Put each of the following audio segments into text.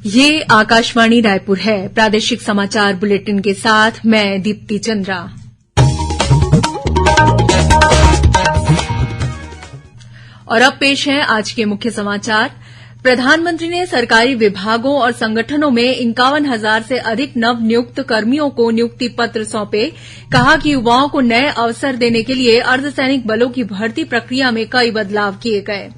ये आकाशवाणी रायपुर है। प्रादेशिक समाचार बुलेटिन के साथ मैं दीप्ति चंद्रा। और अब पेश है आज के मुख्य समाचार। प्रधानमंत्री ने सरकारी विभागों और संगठनों में 51,000 से अधिक नव नियुक्त कर्मियों को नियुक्ति पत्र सौंपे। कहा कि युवाओं को नए अवसर देने के लिए अर्धसैनिक बलों की भर्ती प्रक्रिया में कई बदलाव किए गए।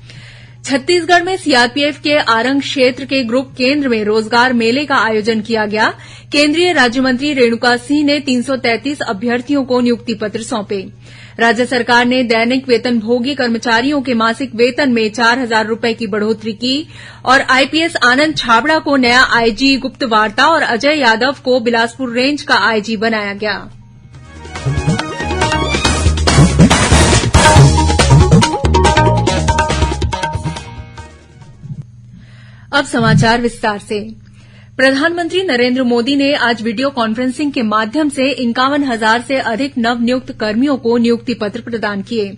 छत्तीसगढ़ में सीआरपीएफ के आरंग क्षेत्र के ग्रुप केन्द्र में रोजगार मेले का आयोजन किया गया। केन्द्रीय राज्यमंत्री रेणुका सिंह ने 333 अभ्यर्थियों को नियुक्ति पत्र सौंपे। राज्य सरकार ने दैनिक वेतनभोगी कर्मचारियों के मासिक वेतन में 4,000 रूपये की बढ़ोतरी की और आईपीएस आनंद छाबड़ा को नया आईजी गुप्तवार्ता और अजय यादव को बिलासपुर रेंज का आईजी बनाया गया। अब समाचार विस्तार से। प्रधानमंत्री नरेंद्र मोदी ने आज वीडियो कॉन्फ्रेंसिंग के माध्यम से 51,000 से अधिक नवनियुक्त कर्मियों को नियुक्ति पत्र प्रदान किए।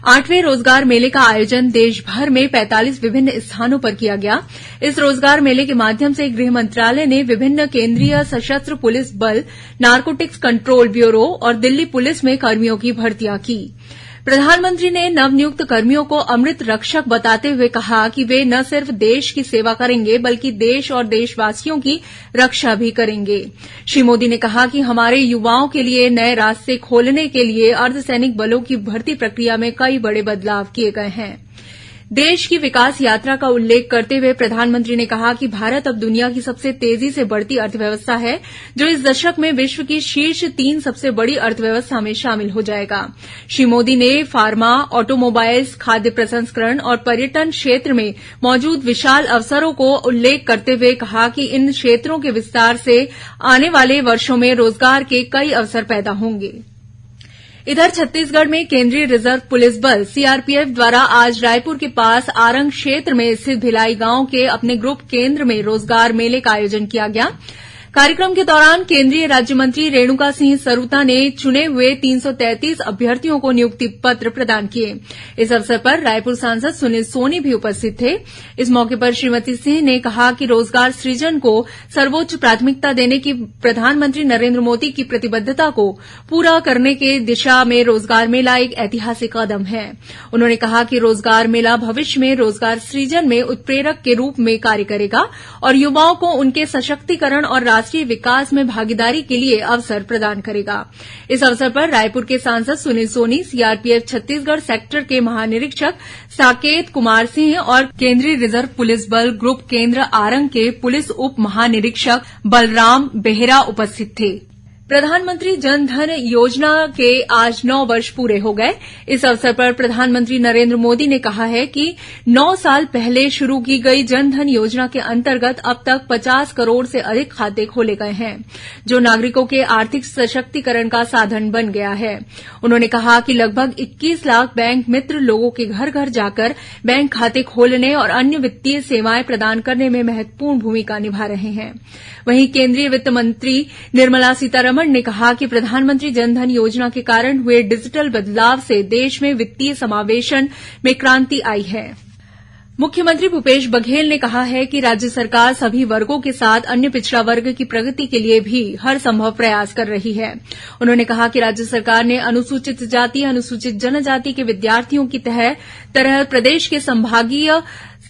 8वें रोजगार मेले का आयोजन देश भर में 45 विभिन्न स्थानों पर किया गया। इस रोजगार मेले के माध्यम से गृह मंत्रालय ने विभिन्न केंद्रीय सशस्त्र पुलिस बल, नारकोटिक्स कंट्रोल ब्यूरो और दिल्ली पुलिस में कर्मियों की भर्तियां की। प्रधानमंत्री ने नवनियुक्त कर्मियों को अमृत रक्षक बताते हुए कहा कि वे न सिर्फ देश की सेवा करेंगे बल्कि देश और देशवासियों की रक्षा भी करेंगे। श्री मोदी ने कहा कि हमारे युवाओं के लिए नए रास्ते खोलने के लिए अर्धसैनिक बलों की भर्ती प्रक्रिया में कई बड़े बदलाव किए गए हैं। देश की विकास यात्रा का उल्लेख करते हुए प्रधानमंत्री ने कहा कि भारत अब दुनिया की सबसे तेजी से बढ़ती अर्थव्यवस्था है, जो इस दशक में विश्व की शीर्ष 3 सबसे बड़ी अर्थव्यवस्था में शामिल हो जाएगा। श्री मोदी ने फार्मा, ऑटोमोबाइल्स, खाद्य प्रसंस्करण और पर्यटन क्षेत्र में मौजूद विशाल अवसरों को उल्लेख करते हुए कहा कि इन क्षेत्रों के विस्तार से आने वाले वर्षों में रोजगार के कई अवसर पैदा होंगे। इधर छत्तीसगढ़ में केंद्रीय रिजर्व पुलिस बल सीआरपीएफ द्वारा आज रायपुर के पास आरंग क्षेत्र में स्थित भिलाई गांव के अपने ग्रुप केन्द्र में रोजगार मेले का आयोजन किया गया। कार्यक्रम के दौरान केंद्रीय राज्यमंत्री रेणुका सिंह सरूता ने चुने हुए 333 अभ्यर्थियों को नियुक्ति पत्र प्रदान किए। इस अवसर पर रायपुर सांसद सुनील सोनी भी उपस्थित थे। इस मौके पर श्रीमती सिंह ने कहा कि रोजगार सृजन को सर्वोच्च प्राथमिकता देने की प्रधानमंत्री नरेंद्र मोदी की प्रतिबद्धता को पूरा करने की दिशा में रोजगार मेला एक ऐतिहासिक कदम है। उन्होंने कहा कि रोजगार मेला भविष्य में रोजगार सृजन में उत्प्रेरक के रूप में कार्य करेगा और युवाओं को उनके सशक्तिकरण और राष्ट्रीय विकास में भागीदारी के लिए अवसर प्रदान करेगा। इस अवसर पर रायपुर के सांसद सुनील सोनी, सीआरपीएफ छत्तीसगढ़ सेक्टर के महानिरीक्षक साकेत कुमार सिंह और केंद्रीय रिजर्व पुलिस बल ग्रुप केन्द्र आरंग के पुलिस उप महानिरीक्षक बलराम बेहरा उपस्थित थे। प्रधानमंत्री जन धन योजना के आज 9 वर्ष पूरे हो गए। इस अवसर पर प्रधानमंत्री नरेंद्र मोदी ने कहा है कि 9 साल पहले शुरू की गई जन धन योजना के अंतर्गत अब तक 50 करोड़ से अधिक खाते खोले गए हैं, जो नागरिकों के आर्थिक सशक्तिकरण का साधन बन गया है। उन्होंने कहा कि लगभग 21 लाख बैंक मित्र लोगों के घर घर जाकर बैंक खाते खोलने और अन्य वित्तीय सेवाएं प्रदान करने में महत्वपूर्ण भूमिका निभा रहे हैं। वहीं केंद्रीय वित्त मंत्री निर्मला सीतारमण ने कहा कि प्रधानमंत्री जनधन योजना के कारण हुए डिजिटल बदलाव से देश में वित्तीय समावेशन में क्रांति आई है। मुख्यमंत्री भूपेश बघेल ने कहा है कि राज्य सरकार सभी वर्गों के साथ अन्य पिछड़ा वर्ग की प्रगति के लिए भी हर संभव प्रयास कर रही है। उन्होंने कहा कि राज्य सरकार ने अनुसूचित जाति, अनुसूचित जनजाति के विद्यार्थियों की तरह प्रदेश के संभागीय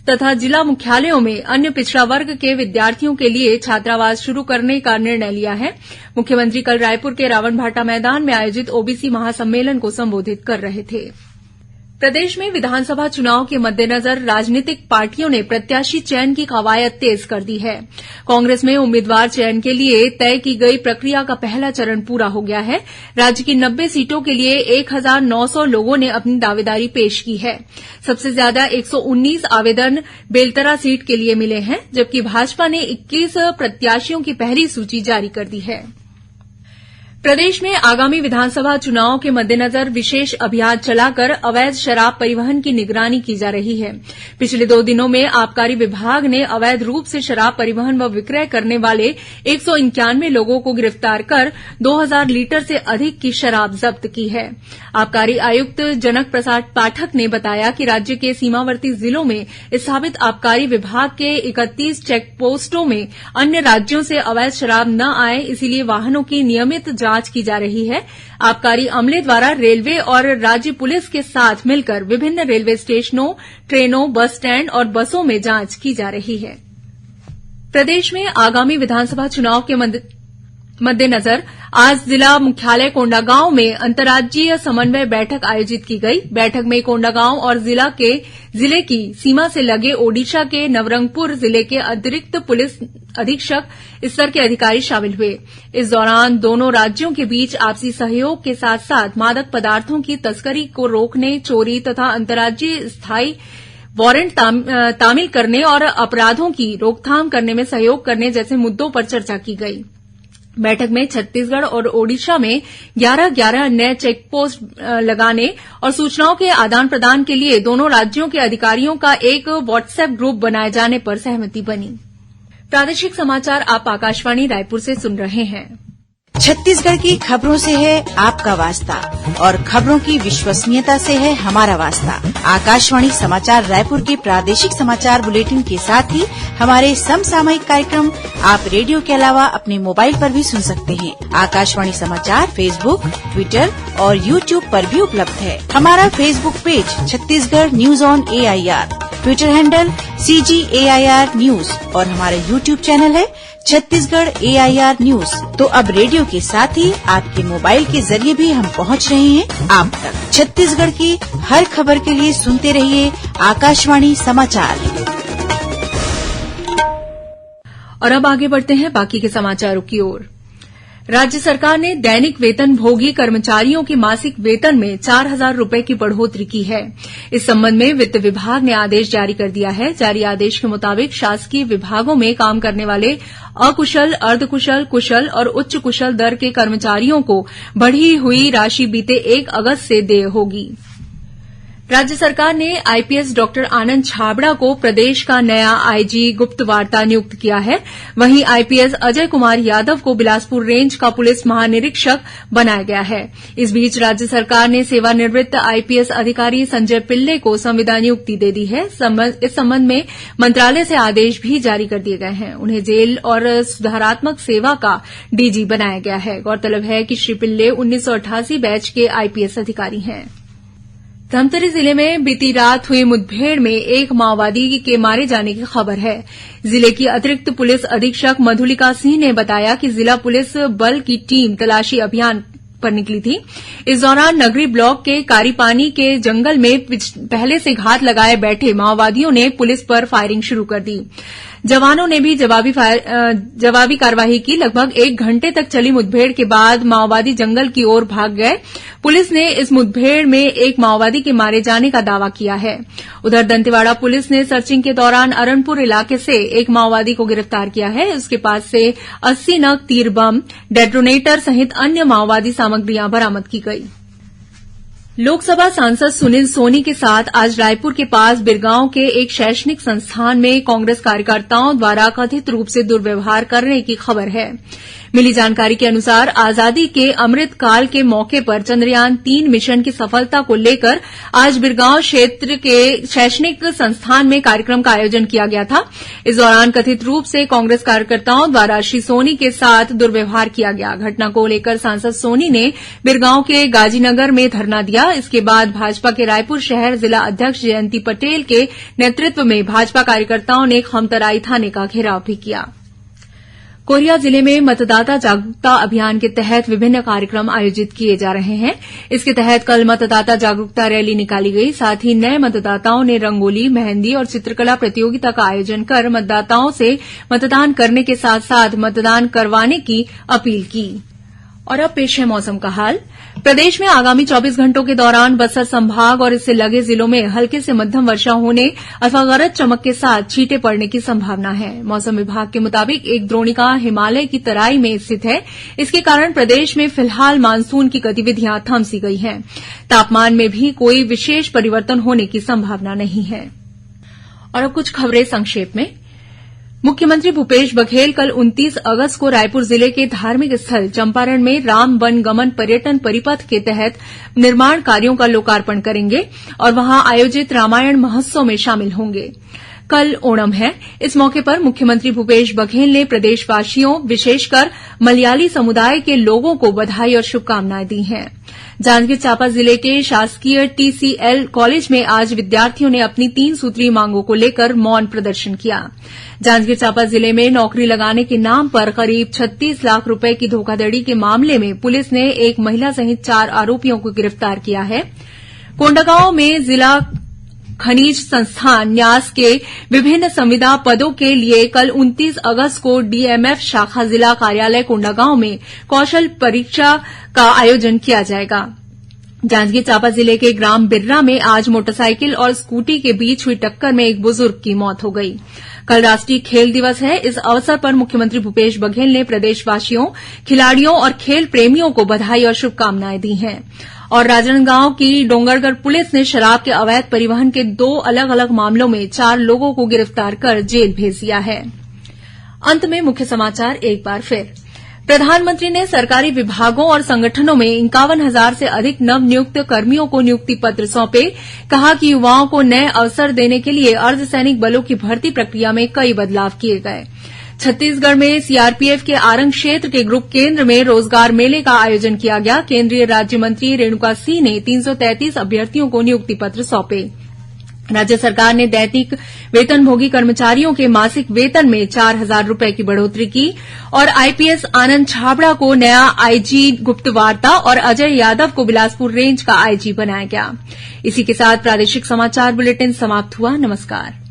तथा जिला मुख्यालयों में अन्य पिछड़ा वर्ग के विद्यार्थियों के लिए छात्रावास शुरू करने का निर्णय लिया है। मुख्यमंत्री कल रायपुर के रावणभाटा मैदान में आयोजित ओबीसी महासम्मेलन को संबोधित कर रहे थे। प्रदेश में विधानसभा चुनाव के मद्देनजर राजनीतिक पार्टियों ने प्रत्याशी चयन की कवायद तेज कर दी है। कांग्रेस में उम्मीदवार चयन के लिए तय की गई प्रक्रिया का पहला चरण पूरा हो गया है। राज्य की 90 सीटों के लिए 1,900 लोगों ने अपनी दावेदारी पेश की है। सबसे ज्यादा 119 आवेदन बेलतरा सीट के लिए मिले हैं, जबकि भाजपा ने 21 प्रत्याशियों की पहली सूची जारी कर दी है। प्रदेश में आगामी विधानसभा चुनाव के मद्देनजर विशेष अभियान चलाकर अवैध शराब परिवहन की निगरानी की जा रही है। पिछले 2 दिनों में आबकारी विभाग ने अवैध रूप से शराब परिवहन व विक्रय करने वाले 191 लोगों को गिरफ्तार कर 2000 लीटर से अधिक की शराब जब्त की है। आबकारी आयुक्त जनक प्रसाद पाठक ने बताया कि राज्य के सीमावर्ती जिलों में स्थापित आबकारी विभाग के 31 चेक पोस्टों में अन्य राज्यों से अवैध शराब न आए, इसलिए वाहनों की नियमित जांच की जा रही है। आबकारी अमले द्वारा रेलवे और राज्य पुलिस के साथ मिलकर विभिन्न रेलवे स्टेशनों, ट्रेनों, बस स्टैंड और बसों में जांच की जा रही है। प्रदेश में आगामी विधानसभा चुनाव के मद्देनजर आज जिला मुख्यालय कोंडागांव में अंतर्राज्यीय समन्वय बैठक आयोजित की गई। बैठक में कोंडागांव और जिले की सीमा से लगे ओडिशा के नवरंगपुर जिले के अतिरिक्त पुलिस अधीक्षक स्तर के अधिकारी शामिल हुए। इस दौरान दोनों राज्यों के बीच आपसी सहयोग के साथ साथ मादक पदार्थों की तस्करी को रोकने, चोरी तथा अंतर्राज्यीय स्थायी वारंट तामील करने और अपराधों की रोकथाम करने में सहयोग करने जैसे मुद्दों पर चर्चा की गई। बैठक में छत्तीसगढ़ और ओडिशा में 11-11 नए चेक पोस्ट लगाने और सूचनाओं के आदान प्रदान के लिए दोनों राज्यों के अधिकारियों का एक व्हाट्सएप ग्रुप बनाए जाने पर सहमति बनी। प्रादेशिक समाचार आप आकाशवाणी रायपुर से सुन रहे हैं। छत्तीसगढ़ की खबरों से है आपका वास्ता और खबरों की विश्वसनीयता से है हमारा वास्ता। आकाशवाणी समाचार रायपुर के प्रादेशिक समाचार बुलेटिन के साथ ही हमारे समसामयिक कार्यक्रम आप रेडियो के अलावा अपने मोबाइल पर भी सुन सकते हैं। आकाशवाणी समाचार फेसबुक, ट्विटर और यूट्यूब पर भी उपलब्ध है। हमारा Facebook page Chhattisgarh news on AIR, Twitter handle CGAIR news और हमारा यूट्यूब चैनल है छत्तीसगढ़ AIR न्यूज। तो अब रेडियो के साथ ही आपके मोबाइल के जरिए भी हम पहुंच रहे हैं आप तक। छत्तीसगढ़ की हर खबर के लिए सुनते रहिए आकाशवाणी समाचार। और अब आगे बढ़ते हैं बाकी के समाचारों की ओर। राज्य सरकार ने दैनिक वेतनभोगी कर्मचारियों के मासिक वेतन में 4,000 रूपये की बढ़ोतरी की है। इस संबंध में वित्त विभाग ने आदेश जारी कर दिया है। जारी आदेश के मुताबिक शासकीय विभागों में काम करने वाले अकुशल, अर्धकुशल, कुशल और उच्च कुशल दर के कर्मचारियों को बढ़ी हुई राशि बीते 1 अगस्त से देय होगी। राज्य सरकार ने आईपीएस डॉक्टर आनंद छाबड़ा को प्रदेश का नया आईजी गुप्तवार्ता नियुक्त किया है। वहीं आईपीएस अजय कुमार यादव को बिलासपुर रेंज का पुलिस महानिरीक्षक बनाया गया है। इस बीच राज्य सरकार ने सेवानिवृत्त आईपीएस अधिकारी संजय पिल्ले को संविदा नियुक्ति दे दी है। इस संबंध में मंत्रालय से आदेश भी जारी कर दिए गए हैं। उन्हें जेल और सुधारात्मक सेवा का डीजी बनाया गया है। गौरतलब है कि श्री पिल्ले 1988 बैच के आईपीएस अधिकारी हैं। धमतरी जिले में बीती रात हुई मुठभेड़ में एक माओवादी के मारे जाने की खबर है। जिले की अतिरिक्त पुलिस अधीक्षक मधुलिका सिंह ने बताया कि जिला पुलिस बल की टीम तलाशी अभियान पर निकली थी। इस दौरान नगरी ब्लॉक के कारीपानी के जंगल में पहले से घात लगाए बैठे माओवादियों ने पुलिस पर फायरिंग शुरू कर दी। जवानों ने भी जवाबी कार्रवाई की। लगभग 1 घंटे तक चली मुठभेड़ के बाद माओवादी जंगल की ओर भाग गए। पुलिस ने इस मुठभेड़ में एक माओवादी के मारे जाने का दावा किया है। उधर दंतेवाड़ा पुलिस ने सर्चिंग के दौरान अरणपुर इलाके से एक माओवादी को गिरफ्तार किया है। उसके पास से 80 नग तीर बम, डेटोनेटर सहित अन्य माओवादी सामग्रियां बरामद की गई। लोकसभा सांसद सुनील सोनी के साथ आज रायपुर के पास बिरगांव के एक शैक्षणिक संस्थान में कांग्रेस कार्यकर्ताओं द्वारा कथित रूप से दुर्व्यवहार करने की खबर है। मिली जानकारी के अनुसार आजादी के अमृत काल के मौके पर चंद्रयान 3 मिशन की सफलता को लेकर आज बिरगांव क्षेत्र के शैक्षणिक संस्थान में कार्यक्रम का आयोजन किया गया था। इस दौरान कथित रूप से कांग्रेस कार्यकर्ताओं द्वारा श्री सोनी के साथ दुर्व्यवहार किया गया। घटना को लेकर सांसद सोनी ने बिरगांव के गाजीनगर में धरना दिया। इसके बाद भाजपा के रायपुर शहर जिला अध्यक्ष जयंती पटेल के नेतृत्व में भाजपा कार्यकर्ताओं ने खमतराई थाने का घेराव भी किया। कोरिया जिले में मतदाता जागरूकता अभियान के तहत विभिन्न कार्यक्रम आयोजित किए जा रहे हैं। इसके तहत कल मतदाता जागरूकता रैली निकाली गई। साथ ही नए मतदाताओं ने रंगोली, मेहंदी और चित्रकला प्रतियोगिता का आयोजन कर मतदाताओं से मतदान करने के साथ साथ मतदान करवाने की अपील की। और अब पेश है मौसम का हाल। प्रदेश में आगामी 24 घंटों के दौरान बस्तर संभाग और इससे लगे जिलों में हल्के से मध्यम वर्षा होने अथवा गरज चमक के साथ छींटे पड़ने की संभावना है। मौसम विभाग के मुताबिक एक द्रोणिका हिमालय की तराई में स्थित है। इसके कारण प्रदेश में फिलहाल मानसून की गतिविधियां थम सी गई हैं। तापमान में भी कोई विशेष परिवर्तन होने की संभावना नहीं है। और अब कुछ खबरें संक्षेप में। मुख्यमंत्री भूपेश बघेल कल 29 अगस्त को रायपुर जिले के धार्मिक स्थल चंपारण में राम वन गमन पर्यटन परिपथ के तहत निर्माण कार्यों का लोकार्पण करेंगे और वहां आयोजित रामायण महोत्सव में शामिल होंगे। कल ओणम है। इस मौके पर मुख्यमंत्री भूपेश बघेल ने प्रदेशवासियों, विशेषकर मलयाली समुदाय के लोगों को बधाई और शुभकामनाएं दी हैं। जांजगीर चांपा जिले के शासकीय टीसीएल कॉलेज में आज विद्यार्थियों ने अपनी 3 सूत्रीय मांगों को लेकर मौन प्रदर्शन किया। जांजगीर चांपा जिले में नौकरी लगाने के नाम पर करीब 36 लाख रुपए की धोखाधड़ी के मामले में पुलिस ने एक महिला सहित 4 आरोपियों को गिरफ्तार किया है। कोंडागांव में जिला खनिज संस्थान न्यास के विभिन्न संविदा पदों के लिए कल 29 अगस्त को डीएमएफ शाखा जिला कार्यालय कोंडागांव में कौशल परीक्षा का आयोजन किया जाएगा। जांजगीर चांपा जिले के ग्राम बिर्रा में आज मोटरसाइकिल और स्कूटी के बीच हुई टक्कर में एक बुजुर्ग की मौत हो गई। कल राष्ट्रीय खेल दिवस है। इस अवसर पर मुख्यमंत्री भूपेश बघेल ने प्रदेशवासियों, खिलाड़ियों और खेल प्रेमियों को बधाई और शुभकामनाएं दी हैं। और राजनांदगांव की डोंगरगढ़ पुलिस ने शराब के अवैध परिवहन के 2 अलग अलग मामलों में 4 लोगों को गिरफ्तार कर जेल भेज दिया है। अंत में मुख्य समाचार एक बार फिर। प्रधानमंत्री ने सरकारी विभागों और संगठनों में 51,000 से अधिक नवनियुक्त कर्मियों को नियुक्ति पत्र सौंपे। कहा कि युवाओं को नए अवसर देने के लिए अर्धसैनिक बलों की भर्ती प्रक्रिया में कई बदलाव किए गए। छत्तीसगढ़ में सीआरपीएफ के आरंग क्षेत्र के ग्रुप केन्द्र में रोजगार मेले का आयोजन किया गया। केन्द्रीय राज्य मंत्री रेणुका सिंह ने 333 अभ्यर्थियों को नियुक्ति पत्र सौंपे। राज्य सरकार ने दैनिक वेतनभोगी कर्मचारियों के मासिक वेतन में 4,000 रुपए की बढ़ोतरी की। और आईपीएस आनंद छाबड़ा को नया आईजी गुप्तवार्ता और अजय यादव को बिलासपुर रेंज का आईजी बनाया गया। इसी के साथ प्रादेशिक समाचार बुलेटिन समाप्त हुआ। नमस्कार।